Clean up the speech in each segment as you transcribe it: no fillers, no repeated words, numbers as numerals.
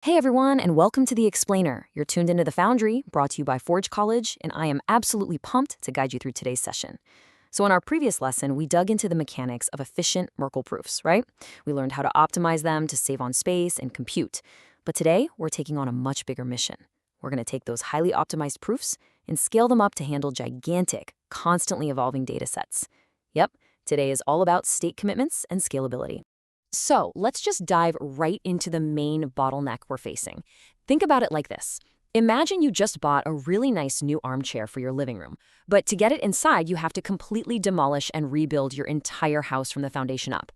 Hey everyone, and welcome to The Explainer. You're tuned into The Foundry, brought to you by Forge College, and I am absolutely pumped to guide you through today's session. So in our previous lesson, we dug into the mechanics of efficient Merkle proofs, right? We learned how to optimize them to save on space and compute. But today, we're taking on a much bigger mission. We're going to take those highly optimized proofs and scale them up to handle gigantic, constantly evolving datasets. Yep, today is all about state commitments and scalability. So let's just dive right into the main bottleneck we're facing. Think about it like this. Imagine you just bought a really nice new armchair for your living room, but to get it inside, you have to completely demolish and rebuild your entire house from the foundation up.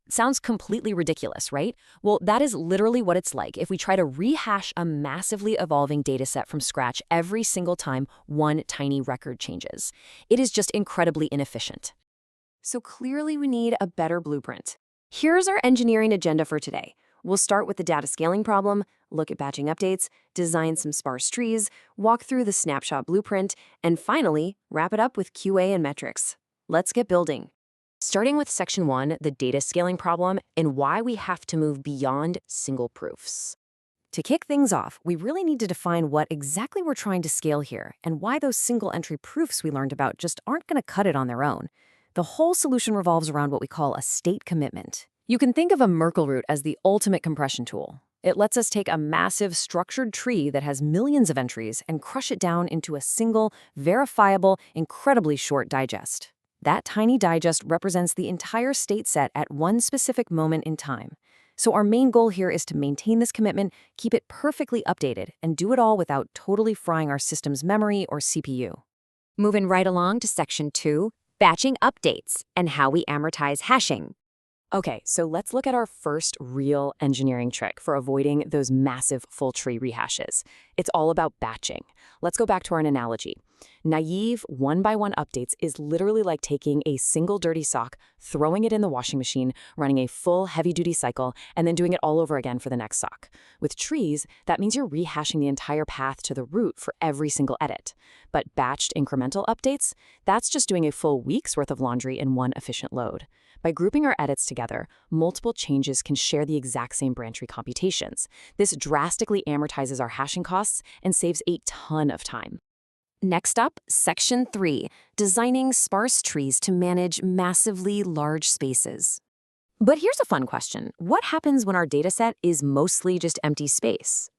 Sounds completely ridiculous, right? Well, that is literally what it's like if we try to rehash a massively evolving dataset from scratch every single time one tiny record changes. It is just incredibly inefficient. So clearly we need a better blueprint. Here's our engineering agenda for today. We'll start with the data scaling problem, look at batching updates, design some sparse trees, walk through the snapshot blueprint, and finally, wrap it up with QA and metrics. Let's get building. Starting with section 1, the data scaling problem, and why we have to move beyond single proofs. To kick things off, we really need to define what exactly we're trying to scale here, and why those single entry proofs we learned about just aren't going to cut it on their own. The whole solution revolves around what we call a state commitment. You can think of a Merkle root as the ultimate compression tool. It lets us take a massive structured tree that has millions of entries and crush it down into a single, verifiable, incredibly short digest. That tiny digest represents the entire state set at one specific moment in time. So our main goal here is to maintain this commitment, keep it perfectly updated, and do it all without totally frying our system's memory or CPU. Moving right along to section 2, batching updates and how we amortize hashing. Okay, so let's look at our first real engineering trick for avoiding those massive full tree rehashes. It's all about batching. Let's go back to our analogy. Naive one-by-one updates is literally like taking a single dirty sock, throwing it in the washing machine, running a full heavy-duty cycle, and then doing it all over again for the next sock. With trees, that means you're rehashing the entire path to the root for every single edit. But batched incremental updates, that's just doing a full week's worth of laundry in one efficient load. By grouping our edits together, multiple changes can share the exact same branch tree computations. This drastically amortizes our hashing costs and saves a ton of time. Next up, section 3, designing sparse trees to manage massively large spaces. But here's a fun question. What happens when our dataset is mostly just empty space?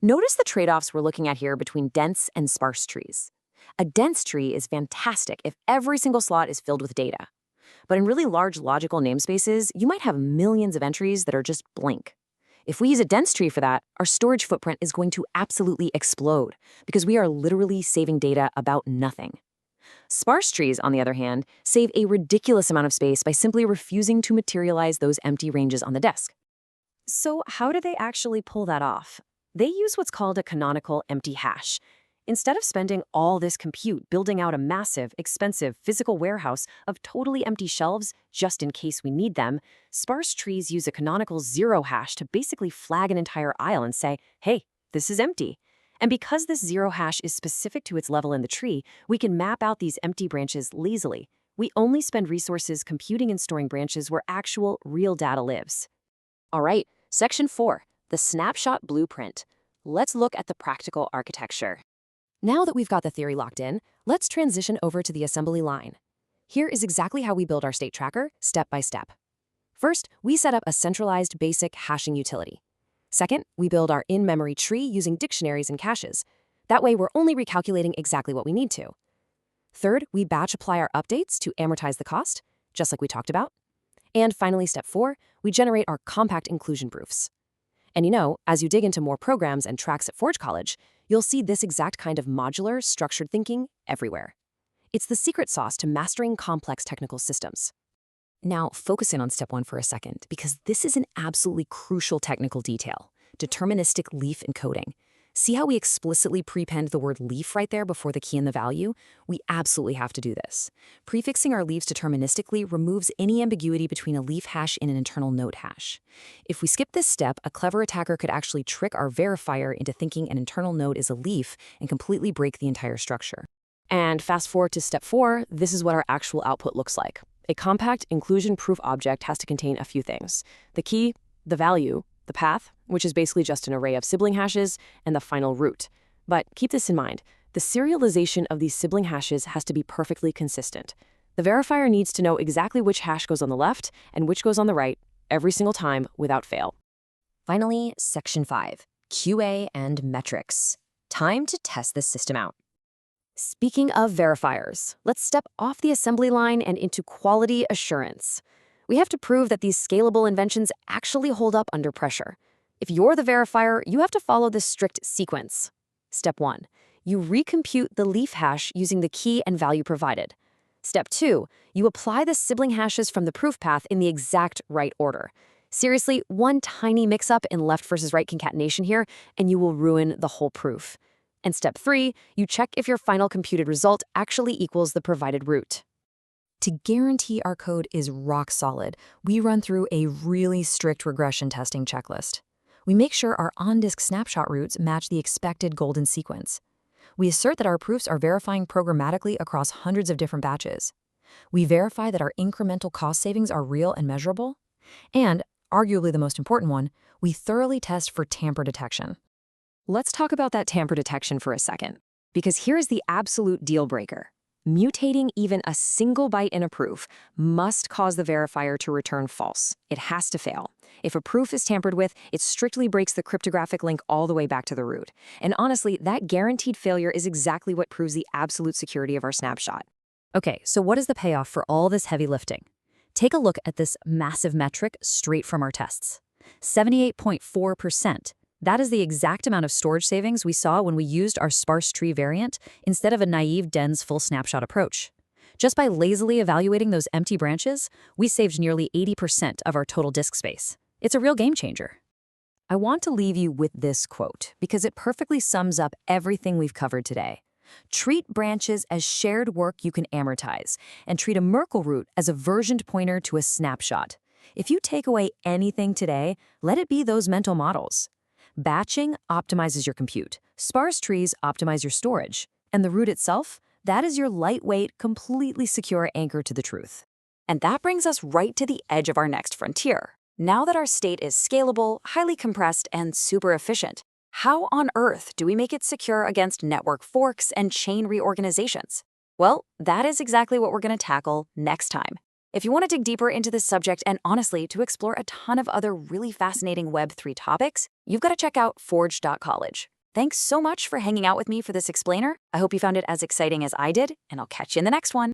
Notice the trade-offs we're looking at here between dense and sparse trees. A dense tree is fantastic if every single slot is filled with data. But in really large logical namespaces, you might have millions of entries that are just blank. If we use a dense tree for that, our storage footprint is going to absolutely explode because we are literally saving data about nothing. Sparse trees, on the other hand, save a ridiculous amount of space by simply refusing to materialize those empty ranges on the disk. So how do they actually pull that off? They use what's called a canonical empty hash. Instead of spending all this compute building out a massive, expensive physical warehouse of totally empty shelves just in case we need them, sparse trees use a canonical zero hash to basically flag an entire aisle and say, hey, this is empty. And because this zero hash is specific to its level in the tree, we can map out these empty branches lazily. We only spend resources computing and storing branches where actual, real data lives. All right, section 4, the snapshot blueprint. Let's look at the practical architecture. Now that we've got the theory locked in, let's transition over to the assembly line. Here is exactly how we build our state tracker, step by step. First, we set up a centralized basic hashing utility. Second, we build our in-memory tree using dictionaries and caches. That way, we're only recalculating exactly what we need to. Third, we batch apply our updates to amortize the cost, just like we talked about. And finally, step 4, we generate our compact inclusion proofs. And as you dig into more programs and tracks at Forge College, you'll see this exact kind of modular, structured thinking everywhere. It's the secret sauce to mastering complex technical systems. Now, focus in on step 1 for a second, because this is an absolutely crucial technical detail: deterministic leaf encoding. See how we explicitly prepend the word leaf right there before the key and the value? We absolutely have to do this. Prefixing our leaves deterministically removes any ambiguity between a leaf hash and an internal node hash. If we skip this step, a clever attacker could actually trick our verifier into thinking an internal node is a leaf and completely break the entire structure. And fast forward to step 4, this is what our actual output looks like. A compact inclusion proof object has to contain a few things: the key, the value, the path, which is basically just an array of sibling hashes, and the final root. But keep this in mind. The serialization of these sibling hashes has to be perfectly consistent. The verifier needs to know exactly which hash goes on the left and which goes on the right every single time without fail. Finally, Section 5, QA and metrics. Time to test this system out. Speaking of verifiers, let's step off the assembly line and into quality assurance. We have to prove that these scalable inventions actually hold up under pressure. If you're the verifier, you have to follow this strict sequence. Step 1. You recompute the leaf hash using the key and value provided. Step 2. You apply the sibling hashes from the proof path in the exact right order. Seriously, one tiny mix-up in left versus right concatenation here, and you will ruin the whole proof. And step 3, you check if your final computed result actually equals the provided root. To guarantee our code is rock solid, we run through a really strict regression testing checklist. We make sure our on-disk snapshot roots match the expected golden sequence. We assert that our proofs are verifying programmatically across hundreds of different batches. We verify that our incremental cost savings are real and measurable. And, arguably the most important one, we thoroughly test for tamper detection. Let's talk about that tamper detection for a second, because here's the absolute deal breaker. Mutating even a single byte in a proof must cause the verifier to return false. It has to fail. If a proof is tampered with, it strictly breaks the cryptographic link all the way back to the root. And honestly, that guaranteed failure is exactly what proves the absolute security of our snapshot. Okay, so what is the payoff for all this heavy lifting? Take a look at this massive metric straight from our tests. 78.4%. That is the exact amount of storage savings we saw when we used our sparse tree variant instead of a naive dense full snapshot approach. Just by lazily evaluating those empty branches, we saved nearly 80% of our total disk space. It's a real game changer. I want to leave you with this quote because it perfectly sums up everything we've covered today. Treat branches as shared work you can amortize, and treat a Merkle root as a versioned pointer to a snapshot. If you take away anything today, let it be those mental models. Batching optimizes your compute. Sparse trees optimize your storage. And the root itself, that is your lightweight, completely secure anchor to the truth. And that brings us right to the edge of our next frontier. Now that our state is scalable, highly compressed, and super efficient, how on earth do we make it secure against network forks and chain reorganizations? Well, that is exactly what we're going to tackle next time. If you want to dig deeper into this subject and honestly to explore a ton of other really fascinating Web3 topics, you've got to check out forge.college. Thanks so much for hanging out with me for this explainer. I hope you found it as exciting as I did, and I'll catch you in the next one.